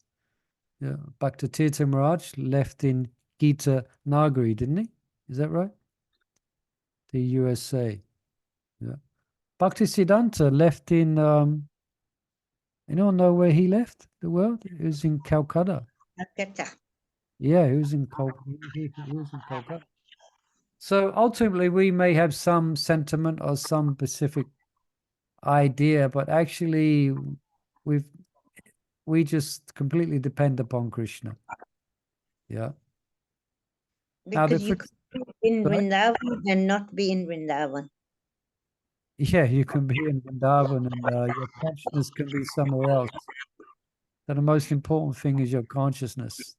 Yeah. Bhaktitirtha Maharaj left in Gita Nagari, didn't he? Is that right? The USA. Yeah. Bhaktisiddhanta left in, anyone know where he left the world? He was in Calcutta. Calcutta. Yeah, he was in Calcutta. So ultimately, we may have some sentiment or some specific idea, but actually, we just completely depend upon Krishna. Yeah. Because you different- could be in Sorry? Vrindavan and not be in Vrindavan. Yeah, you can be in Vrindavan and your consciousness can be somewhere else. So the most important thing is your consciousness.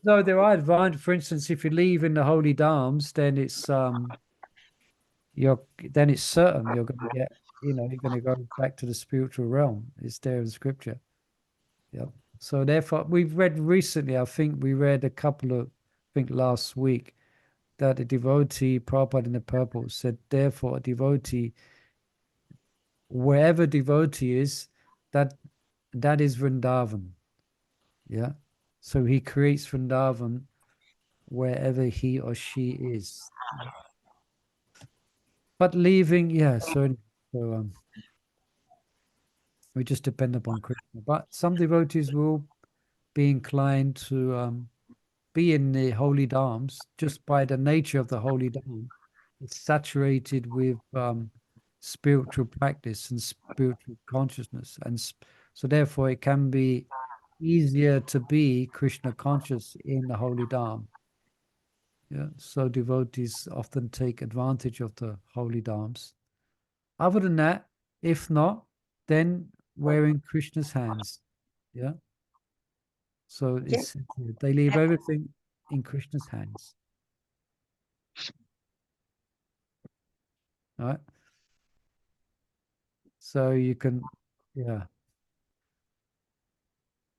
So there are advantages. For instance, if you leave in the holy dhams, then it's certain you're going to get, you're going to go back to the spiritual realm. It's there in scripture. Yeah. So therefore, we've read recently, I think we read a couple of, I think last week, that a devotee, Prabhupada in the purple, said, therefore, a devotee, wherever devotee is, that is Vrindavan. Yeah. So he creates Vrindavan wherever he or she is. But leaving, yeah, so we just depend upon Krishna. But some devotees will be inclined to be in the holy dhams just by the nature of the holy dham. It's saturated with spiritual practice and spiritual consciousness. And so therefore it can be easier to be Krishna conscious in the holy dham. Yeah, so devotees often take advantage of the holy dhams. Other than that, if not, then we're in Krishna's hands. Yeah. So it's they leave everything in Krishna's hands. All right. So you can, yeah.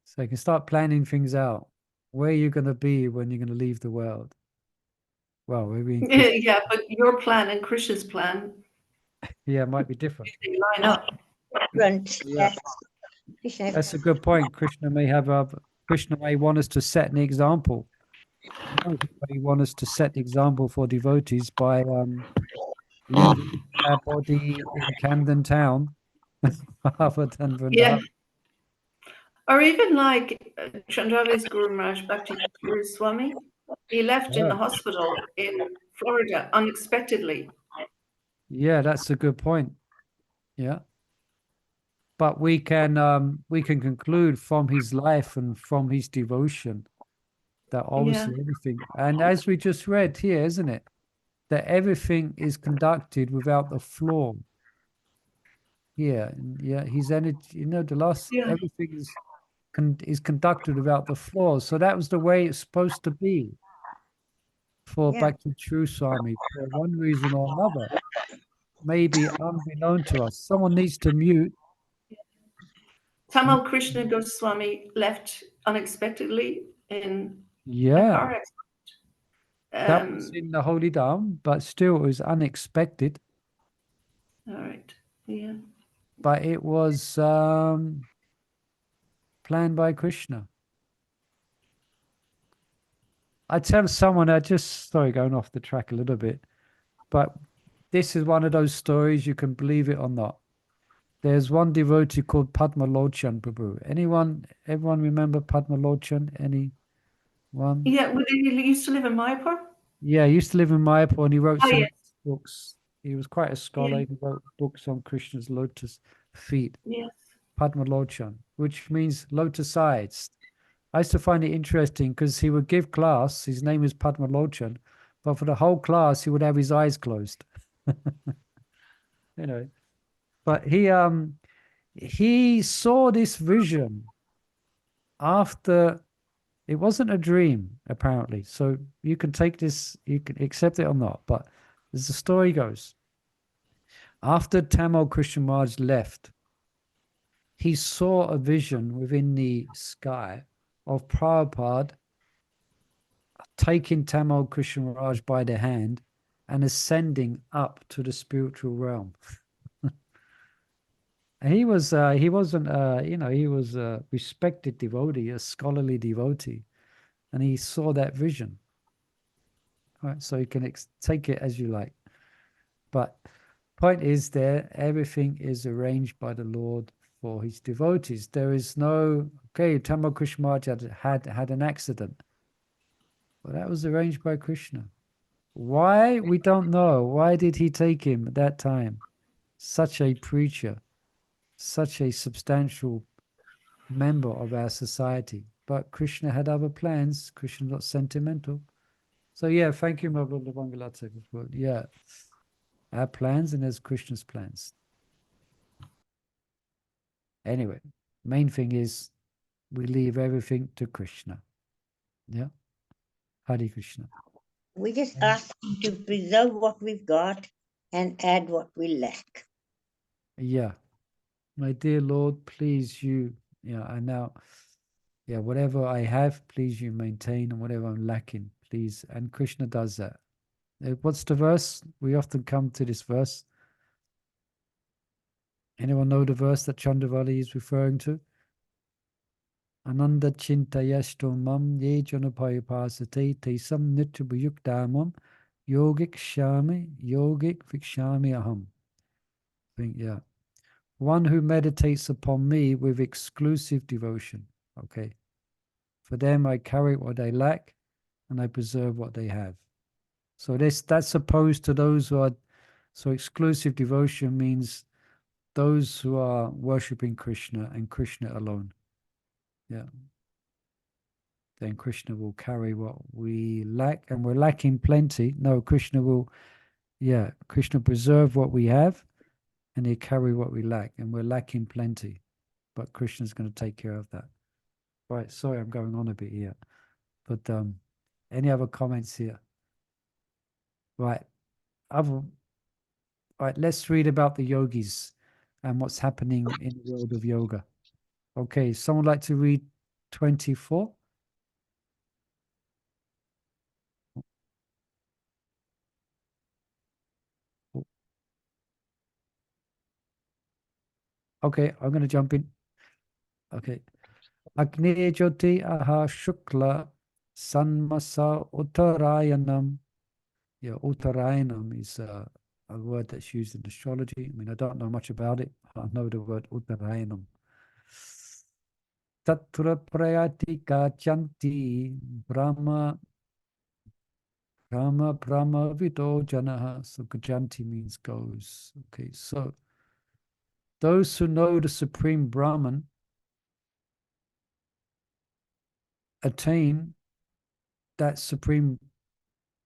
So you can start planning things out. Where you're going to be when you're going to leave the world. Well, maybe Yeah, but your plan and Krishna's plan, yeah, it might be different. they line up. Front, Yeah. yes. Krishna, That's a good point. Krishna may want us to set an example. No, he may want us to set the example for devotees by leaving our body in Camden Town rather than Yeah. Vrindavan. Or even like Chandravis Guru Maharaj Bhakti Guru Swami, he left in the hospital in Florida unexpectedly. Yeah, that's a good point. Yeah. But we can conclude from his life and from his devotion that obviously everything, and as we just read here, isn't it, that everything is conducted without the flaw. Yeah, his energy, the last, everything is conducted without the flaws. So that was the way it's supposed to be for Bhakti True Swami, for one reason or another, maybe unbeknown to us. Someone needs to mute. Tamal Krishna Goswami left unexpectedly in a car accident. That was in the Holy Dham, but still it was unexpected. All right. Yeah. But it was planned by Krishna. I tell someone, sorry, going off the track a little bit, but this is one of those stories, you can believe it or not. There's one devotee called Padma Lochan Prabhu. Everyone remember Padma Lochan? Anyone? Yeah, he used to live in Mayapur? Yeah, he used to live in Mayapur and he wrote some books. He was quite a scholar. Yeah. He wrote books on Krishna's lotus feet. Yes. Padma Lochan, which means lotus eyes. I used to find it interesting because he would give class. His name is Padma Lochan, but for the whole class, he would have his eyes closed. But he saw this vision after. It wasn't a dream, apparently. So you can take this, you can accept it or not. But as the story goes, after Tamal Krishna Maharaj left, he saw a vision within the sky of Prabhupada taking Tamal Krishna Maharaj by the hand and ascending up to the spiritual realm. And he was a respected devotee, a scholarly devotee, and he saw that vision. All right, so you can take it as you like. But point is everything is arranged by the Lord for his devotees. There is no, Tamal Krishna Maharaj had an accident. Well, that was arranged by Krishna. Why? We don't know. Why did he take him at that time? Such a preacher, such a substantial member of our society. But Krishna had other plans. Krishna not sentimental. So yeah, thank you, my brother Bangalata. Yeah, our plans and there's Krishna's plans. Anyway, main thing is we leave everything to Krishna. Yeah. Hare Krishna. we just ask him to preserve what we've got and add what we lack. Yeah. My dear Lord, please you, and now, whatever I have, please you maintain, and whatever I'm lacking, please. And Krishna does that. What's the verse? We often come to this verse. Anyone know the verse that Chandravali is referring to? Ananda chintayashto mam ye janapayapasate tesam nityabhayukdamam yogik vikshami aham. I think, one who meditates upon me with exclusive devotion. Okay. For them, I carry what they lack and I preserve what they have. So that's opposed to those who are, so exclusive devotion means those who are worshipping Krishna and Krishna alone. Yeah. Then Krishna will carry what we lack, and we're lacking plenty. No, Krishna will, Krishna preserve what we have and he'll carry what we lack, and we're lacking plenty. But Krishna's going to take care of that. Right, sorry, I'm going on a bit here. But any other comments here? Right. Right, let's read about the yogis and what's happening in the world of yoga. Okay, someone like to read 24? Okay, I'm going to jump in. Okay. Agni Jyoti aha shukla sanmasa uttarayanam. Yeah, uttarayanam is a word that's used in astrology. I mean, I don't know much about it. I know the word uttarayanam. Tatra prayati gachanti brahma vido janaha. So gajanti means goes. Okay, so those who know the Supreme Brahman attain that supreme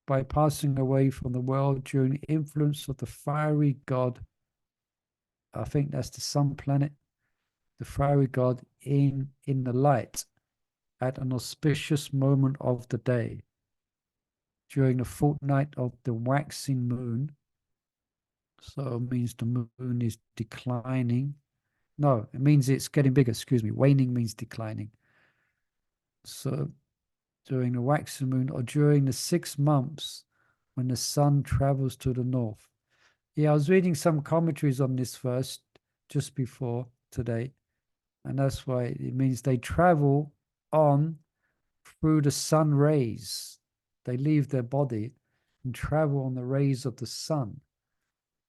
by passing away from the world during the influence of the fiery god. I think that's the sun planet, the fiery god in the light at an auspicious moment of the day during the fortnight of the waxing moon. So it means the moon is declining. No, it means it's getting bigger. Excuse me. Waning means declining. So during the waxing moon or during the 6 months when the sun travels to the north. Yeah, I was reading some commentaries on this verse just before today, and that's why it means they travel on through the sun rays. They leave their body and travel on the rays of the sun,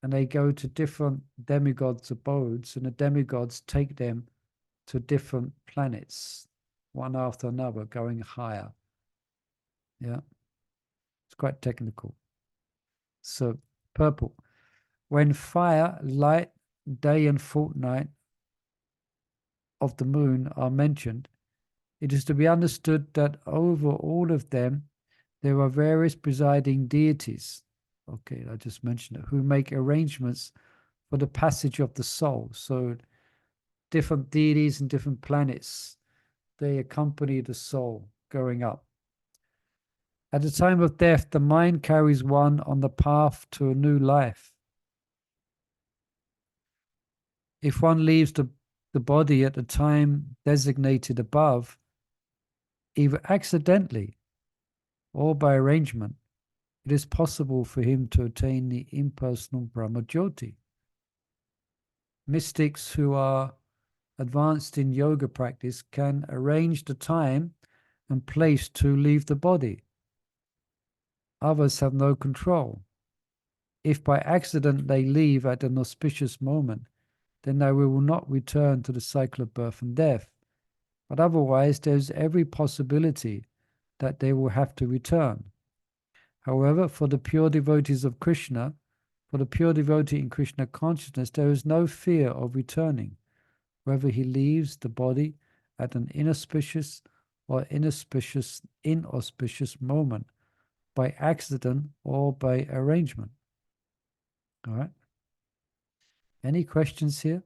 and they go to different demigods' abodes, and the demigods take them to different planets, one after another, going higher. Yeah, it's quite technical. So, purple. When fire, light, day, and fortnight of the moon are mentioned, it is to be understood that over all of them there are various presiding deities. Okay, I just mentioned it, who make arrangements for the passage of the soul. So, different deities and different planets, they accompany the soul going up. At the time of death, the mind carries one on the path to a new life. If one leaves the body at the time designated above, either accidentally or by arrangement, it is possible for him to attain the impersonal Brahma Jyoti. Mystics who are advanced in yoga practice can arrange the time and place to leave the body. Others have no control. If by accident they leave at an auspicious moment, then they will not return to the cycle of birth and death. But otherwise, there's every possibility that they will have to return. However, for the pure devotees of Krishna, for the pure devotee in Krishna consciousness, there is no fear of returning, whether he leaves the body at an inauspicious or inauspicious moment, by accident or by arrangement. All right. Any questions here?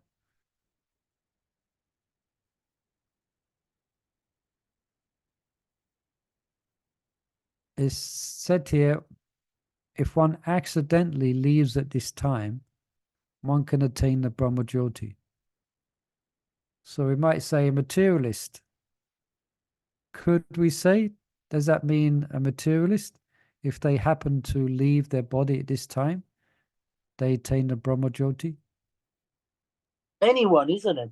It's said here, if one accidentally leaves at this time, one can attain the Brahma Jyoti. So we might say a materialist. Could we say, does that mean a materialist? If they happen to leave their body at this time, they attain the Brahma Jyoti? Anyone, isn't it?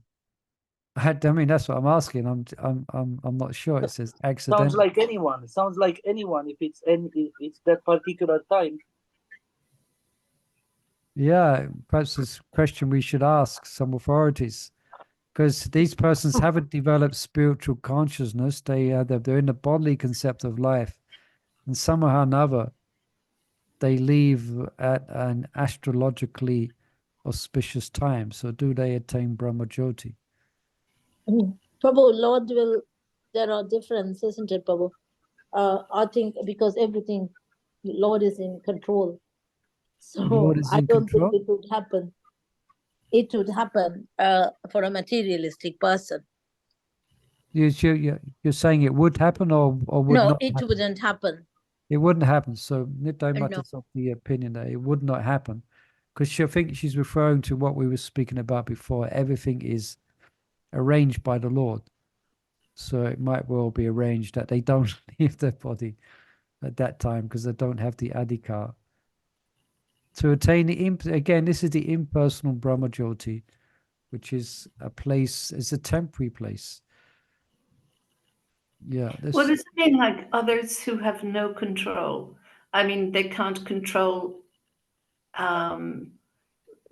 I mean, that's what I'm asking. I'm not sure. It says accident. Sounds like anyone. Sounds like anyone if it's that particular time. Yeah, perhaps it's a question we should ask some authorities, because these persons haven't developed spiritual consciousness. They're in the bodily concept of life, and somehow or another they leave at an astrologically auspicious time. So do they attain Brahma Jyoti? Prabhu, Lord will, there are differences, isn't it, Prabhu? I think because everything, Lord is in control. So Lord is I in don't control? think it would happen. It would happen for a materialistic person. You're saying it would happen or would No, not it happen? wouldn't happen. It wouldn't happen. So Nitai No. Mata's of the opinion that it would not happen, because I think she's referring to what we were speaking about before. Everything is arranged by the Lord. So it might well be arranged that they don't leave their body at that time because they don't have the adhikar. To attain the, again, this is the impersonal Brahma Jyoti, which is a place, it's a temporary place. Yeah. Well, does it mean like others who have no control? I mean, they can't control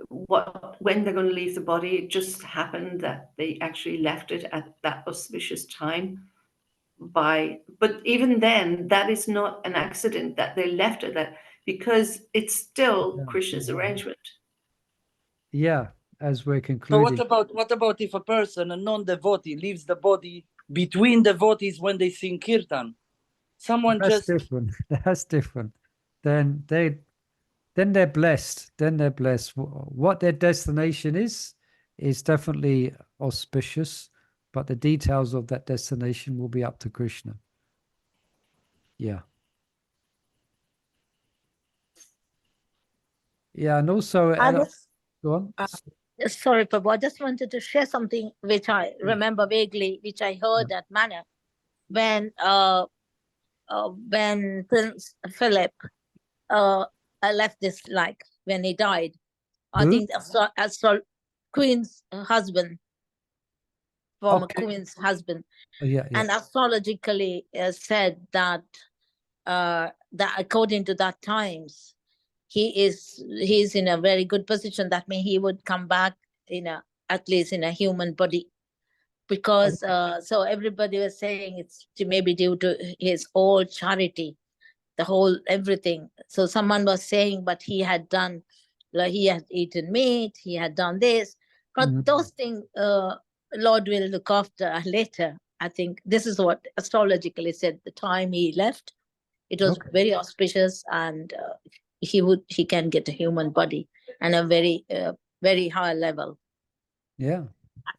when they're going to leave the body. It just happened that they actually left it at that auspicious time. But even then, that is not an accident that they left it that, because it's still Krishna's arrangement. Yeah, as we're So concluding. what about if a person, a non-devotee, leaves the body between devotees when they sing kirtan? Someone That's just different. That's different. Then they're blessed. Then they're blessed. What their destination is definitely auspicious, but the details of that destination will be up to Krishna. Yeah. Yeah, and also, go on. Sorry, Prabhu, I just wanted to share something which I remember vaguely, which I heard at Manor when Prince Philip left this life, when he died. I Who? think Queen's husband, former Queen's husband. Oh, yeah. And astrologically said that that according to that times, he's in a very good position. That means he would come back at least in a human body, because so everybody was saying it's maybe due to his whole charity, the whole everything. So someone was saying, but he had done, like, he had eaten meat, he had done this, but those things Lord will look after later. I think this is what astrologically said. The time he left, it was very auspicious, and he can get a human body and a very very high level. Yeah.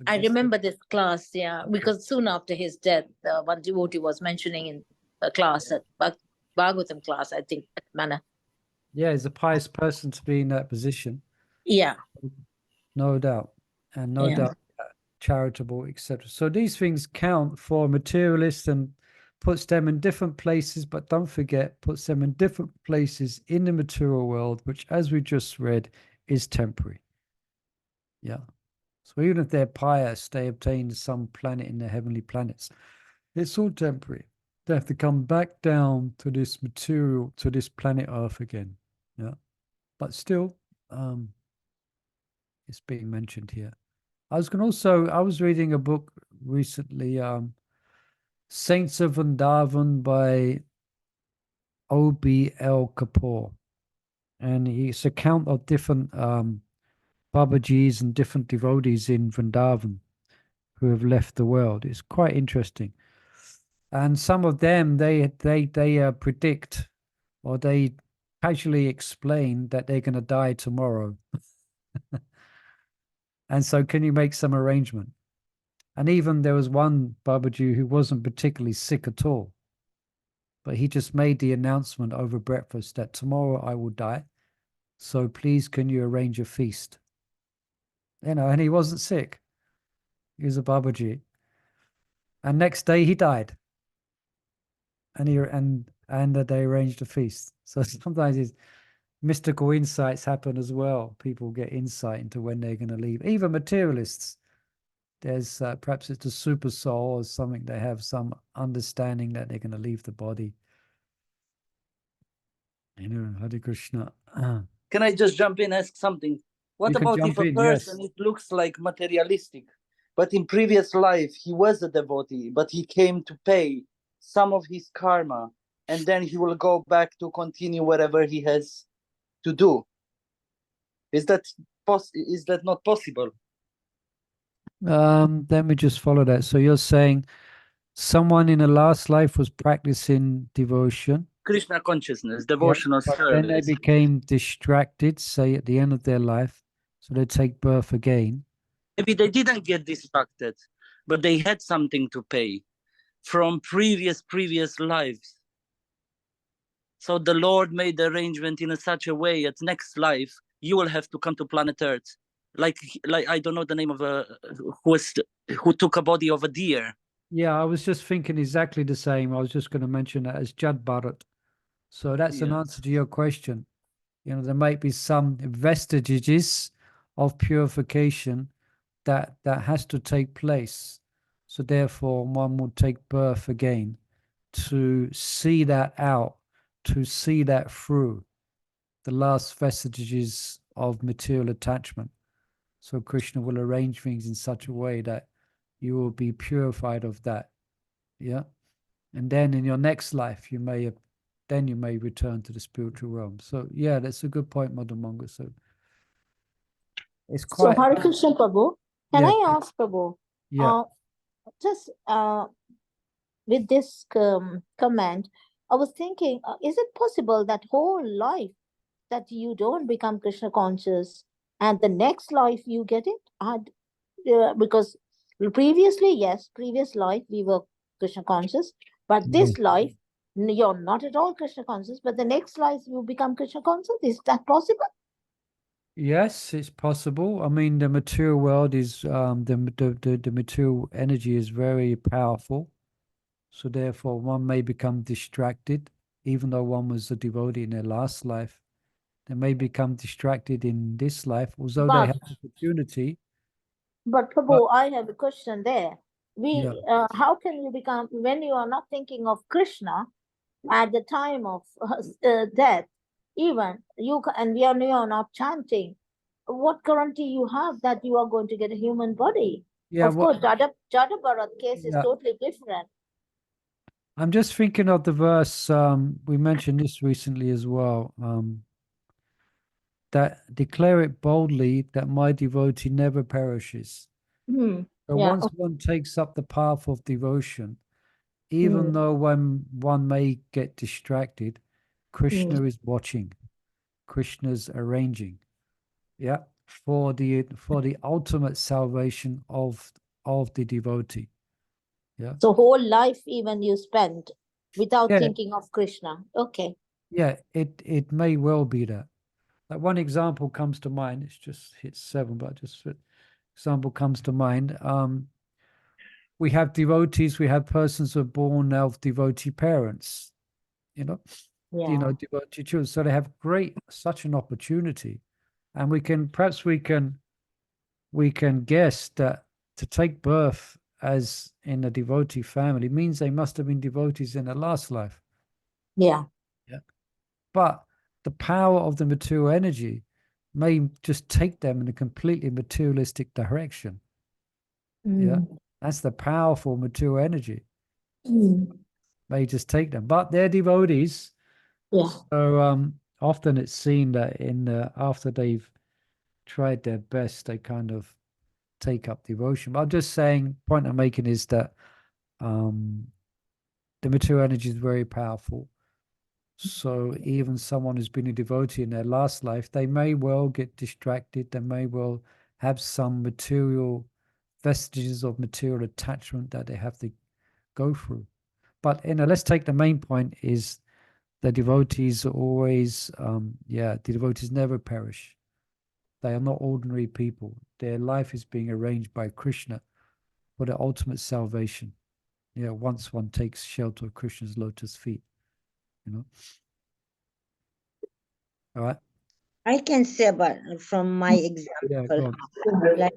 I remember this class, because soon after his death, one devotee was mentioning in a class at Bhagavatam class, I think, at Manor. Yeah, he's a pious person to be in that position. Yeah. No doubt. And no doubt charitable, etc. So these things count for materialists and puts them in different places, but don't forget, puts them in different places in the material world, which, as we just read, is temporary. Yeah. So even if they're pious, they obtain some planet in the heavenly planets. It's all temporary. They have to come back down to this material, to this planet Earth again. Yeah. But still, it's being mentioned here. I was reading a book recently, Saints of Vrindavan by O.B.L. Kapoor. And it's a count of different Babajis and different devotees in Vrindavan who have left the world. It's quite interesting. And some of them, they predict, or they casually explain that they're going to die tomorrow. And so can you make some arrangement? And even there was one Babaji who wasn't particularly sick at all, but he just made the announcement over breakfast that tomorrow I will die. So please, can you arrange a feast? And he wasn't sick. He was a Babaji. And next day he died. And they arranged a feast. So sometimes mystical insights happen as well. People get insight into when they're going to leave. Even materialists, there's perhaps it's a super soul or something. They have some understanding that they're going to leave the body. Hare Krishna. Can I just jump in and ask something? What about if a person, it looks like materialistic, but in previous life he was a devotee, but he came to pay some of his karma, and then he will go back to continue whatever he has to do? Is that not possible? Let me just follow that. So you're saying someone in a last life was practicing devotion, Krishna consciousness, devotional service. Then they became distracted, say at the end of their life, so they take birth again. Maybe they didn't get distracted, but they had something to pay from previous lives. So the Lord made the arrangement in such a way that next life you will have to come to planet Earth. Like I don't know the name of who took a body of a deer. Yeah, I was just thinking exactly the same. I was just going to mention that as Jad Bharat. So that's an answer to your question. There might be some vestiges of purification, that has to take place. So therefore, one will take birth again to see that out, to see that through the last vestiges of material attachment. So Krishna will arrange things in such a way that you will be purified of that. Yeah. And then in your next life, you may return to the spiritual realm. So yeah, that's a good point, Mother Mongo. So it's quite. So Hare Krishna, Prabhu. Can Yeah. I ask, Prabhu? Yeah. Just with this comment, I was thinking, is it possible that whole life that you don't become Krishna conscious, and the next life you get it? Because previously, yes, previous life we were Krishna conscious, but this life you're not at all Krishna conscious, but the next life you become Krishna conscious. Is that possible? Yes, it's possible. I mean, the material world is the material energy is very powerful. So therefore, one may become distracted, even though one was a devotee in their last life. They may become distracted in this life, although they have opportunity. But Prabhu, I have a question there. How can you become, when you are not thinking of Krishna at the time of death, even you and we are not chanting, what guarantee you have that you are going to get a human body? Of course, Jada Bharat case is totally different. I'm just thinking of the verse, we mentioned this recently as well, that declare it boldly that my devotee never perishes. So once one takes up the path of devotion, even though one may get distracted, Krishna is watching, Krishna's arranging, for the ultimate salvation of the devotee. Yeah. So whole life even you spend without thinking of Krishna. Okay. Yeah, it may well be that. Like one example comes to mind. It's just hit 7, but just example comes to mind. We have devotees. We have persons who are born of devotee parents. Devotee children. So they have such an opportunity, and we can guess that to take birth as in a devotee family means they must have been devotees in their last life. Yeah. But the power of the material energy may just take them in a completely materialistic direction. Yeah. That's the powerful material energy. May just take them. But they're devotees. Yeah. So often it's seen that after they've tried their best, they kind of take up devotion. But I'm just saying, point I'm making is that the material energy is very powerful. So even someone who's been a devotee in their last life, they may well get distracted. They may well have some vestiges of material attachment that they have to go through. But let's take the main point is the devotees are always, the devotees never perish. They are not ordinary people. Their life is being arranged by Krishna for the ultimate salvation. Once one takes shelter of Krishna's lotus feet, All right. I can say about from my example, like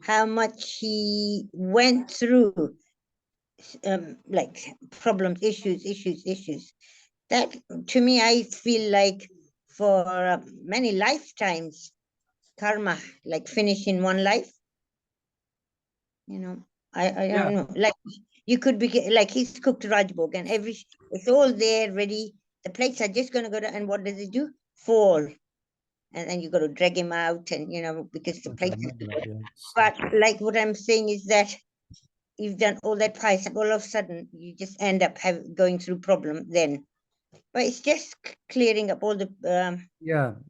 how much he went through, like problems, issues. That to me, I feel like for many lifetimes, karma like finish in one life. I don't know, like you could be like he's cooked Rajbog and it's all there ready. The plates are just going to go to, and what does it do? Fall. And then you got to drag him out, and because the plates. But like what I'm saying is that you've done all that price, and all of a sudden you just end up going through problem then. But it's just clearing up all the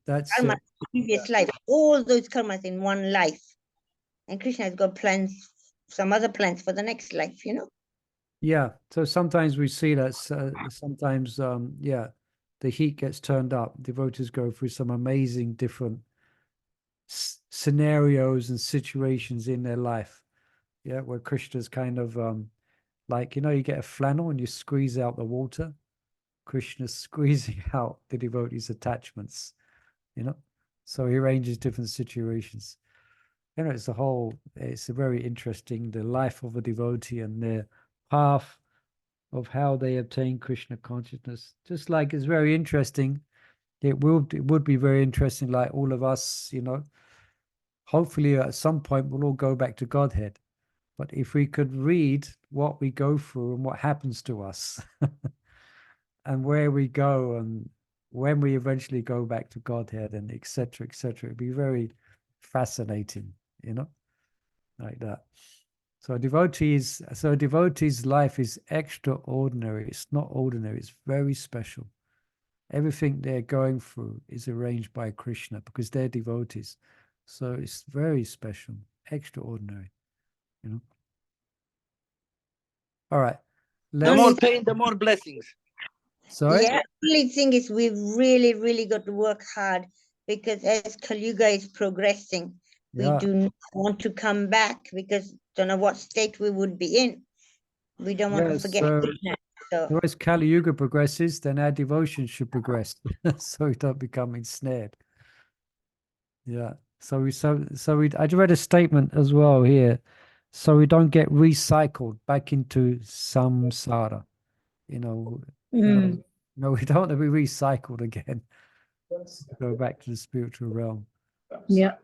that's karma previous life, all those karmas in one life, and Krishna has got plans, some other plans for the next life. Yeah. So sometimes we see that. Sometimes, the heat gets turned up. Devotees go through some amazing different scenarios and situations in their life. Yeah, where Krishna's kind of like you get a flannel and you squeeze out the water. Krishna's squeezing out the devotees' attachments. So he arranges different situations. You know, it's a very interesting, the life of a devotee and their path of how they obtain Krishna consciousness. Just like it's very interesting, it would be very interesting, like all of us, you know, hopefully at some point we'll all go back to Godhead. But if we could read what we go through and what happens to us and where we go and when we eventually go back to Godhead and etc., it'd be very fascinating, you know, like that. So a devotee's life is extraordinary. It's not ordinary. It's very special. Everything they're going through is arranged by Krishna because they're devotees. So it's very special, extraordinary, you know. All right. The more pain, the more blessings. Sorry? Yeah, the only thing is we've really, really got to work hard because as Kali Yuga is progressing, we do not want to come back because don't know what state we would be in. We don't want to forget Krishna. So as Kali Yuga progresses, then our devotion should progress, so we don't become ensnared. Yeah. I read a statement as well here, so we don't get recycled back into samsara. You know, no, we don't want to be recycled again. Go back to the spiritual realm. Yeah.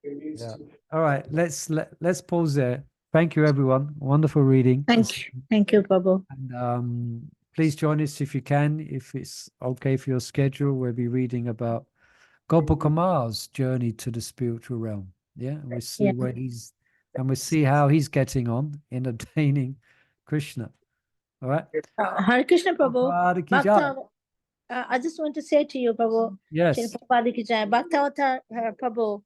Yeah. All right. Let's pause there. Thank you, everyone. Wonderful reading. Thank you, Prabhu. And please join us if you can, if it's okay for your schedule. We'll be reading about Gopalkumar's journey to the spiritual realm. Yeah, and we see where he's, and we see how he's getting on in attaining Krishna. All right. Hare Krishna, Prabhu. I just want to say to you, Prabhu. Yes. Bhakta Prabhu,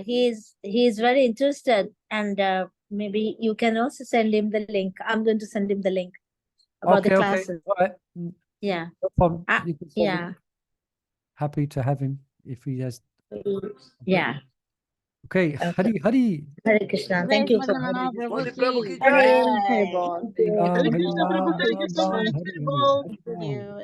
he is very interested, and maybe you can also send him the link. I'm going to send him the link about the classes. All right. Yeah. No problem. Yeah. Happy to have him if he has. Yeah. Okay. Hari. Hare Krishna. Thank you. Hare Hare Krishna, Prabhu. Krishna, Hare Krishna.